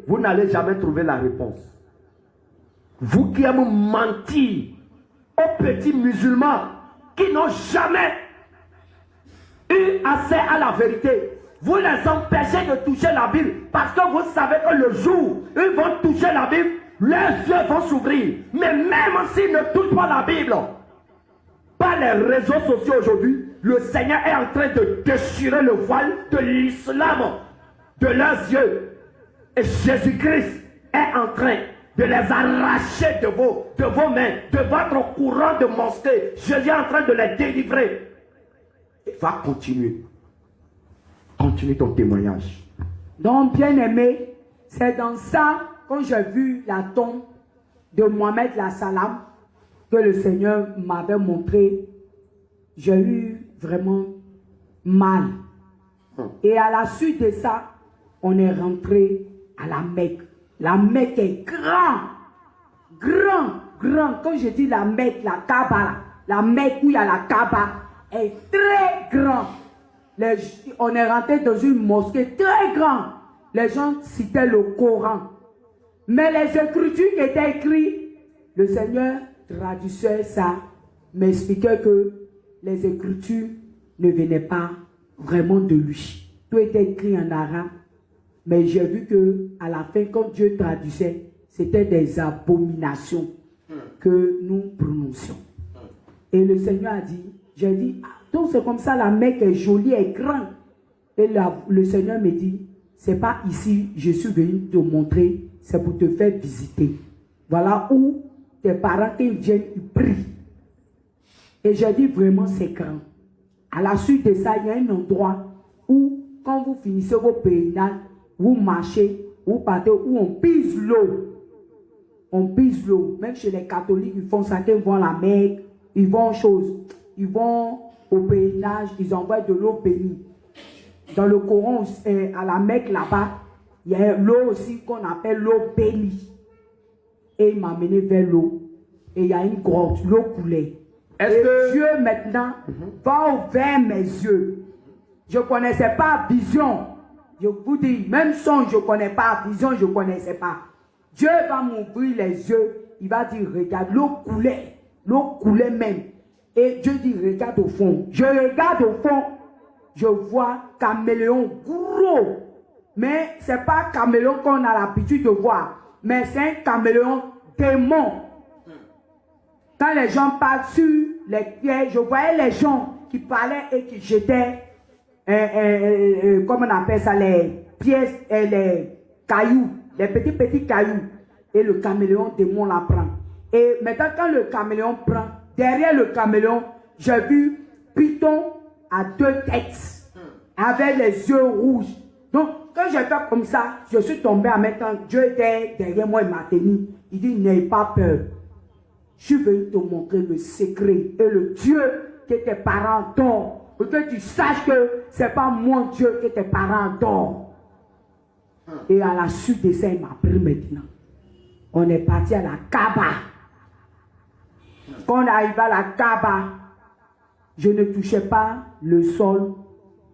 vous n'allez jamais trouver la réponse. Vous qui aimez mentir aux petits musulmans qui n'ont jamais eu accès à la vérité, vous les empêchez de toucher la Bible parce que vous savez que le jour où ils vont toucher la Bible, leurs yeux vont s'ouvrir. Mais même s'ils ne touchent pas la Bible, par les réseaux sociaux aujourd'hui, le Seigneur est en train de déchirer le voile de l'islam de leurs yeux. Et Jésus-Christ est en train de les arracher de vos mains, de votre courant de mosquée. Jésus est en train de les délivrer. Il va continuer. Continue ton témoignage. Donc, bien aimé, c'est dans ça, quand j'ai vu la tombe de Mohamed Salam, que le Seigneur m'avait montré, j'ai eu vraiment mal. Et à la suite de ça, on est rentré à la Mecque. La Mecque est grand. Quand je dis la Mecque, la Kaaba, la Mecque où il y a la Kaaba, est très grand. On est rentré dans une mosquée très grande. Les gens citaient le Coran. Mais les écritures qui étaient écrites, le Seigneur traduisait ça, m'expliquait que les écritures ne venaient pas vraiment de lui. Tout était écrit en arabe. Mais j'ai vu que à la fin, quand Dieu traduisait, c'était des abominations que nous prononcions. Et le Seigneur a dit, j'ai dit, ah, donc c'est comme ça, la Mecque est jolie, est grande. Et le Seigneur me dit, c'est pas ici, je suis venu te montrer, c'est pour te faire visiter. Voilà où tes parents, quand ils viennent, ils prient. Et j'ai dit, vraiment, c'est grand. À la suite de ça, il y a un endroit où, quand vous finissez vos pèlerinages, vous marchez, vous partez, où on pise l'eau. On pise l'eau. Même chez les catholiques, ils font ça, quand ils vont à la Mecque, ils vont ils vont au pèlerinage, ils envoient de l'eau bénie. Dans le Coran, à la Mecque là-bas, il y a l'eau aussi qu'on appelle l'eau bénie. Et il m'a mené vers l'eau. Et il y a une grotte, l'eau coulait. Et Dieu maintenant va ouvrir mes yeux. Je ne connaissais pas vision. Je vous dis, même son, je ne connais pas. Vision, je ne connaissais pas. Dieu va m'ouvrir les yeux. Il va dire, regarde, l'eau coulait. L'eau coulait même. Et Dieu dit, regarde au fond. Je regarde au fond. Je vois caméléon gros. Mais ce n'est pas caméléon qu'on a l'habitude de voir. Mais c'est un caméléon démon. Quand les gens parlent sur les pierres, je voyais les gens qui parlaient et qui jetaient, comment on appelle ça, les pièces, les cailloux, les petits cailloux. Et le caméléon démon la prend. Et maintenant, quand le caméléon prend, derrière le caméléon, j'ai vu Python à 2 têtes, avec les yeux rouges. Donc, quand j'ai fait comme ça, je suis tombé en même temps. Dieu était derrière moi, il m'a tenu. Il dit, n'aie pas peur. Je suis venu te montrer le secret et le Dieu que tes parents adorent. Pour que tu saches que ce n'est pas mon Dieu que tes parents adorent. Et à la suite de ça, il m'a pris maintenant. On est parti à la Kaaba. Quand on arrive à la Kaaba, je ne touchais pas le sol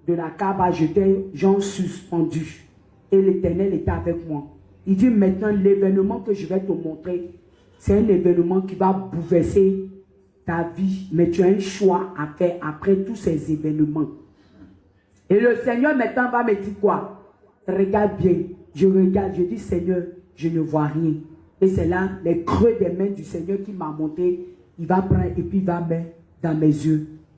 de la Kaaba. J'étais genre suspendu. Et l'Éternel était avec moi. Il dit maintenant, l'événement que je vais te montrer, c'est un événement qui va bouleverser ta vie. Mais tu as un choix à faire après tous ces événements. Et le Seigneur maintenant va me dire quoi? Regarde bien. Je regarde, je dis Seigneur, je ne vois rien. Et c'est là les creux des mains du Seigneur qui m'a montré. Il va prendre et puis il va mettre dans mes yeux.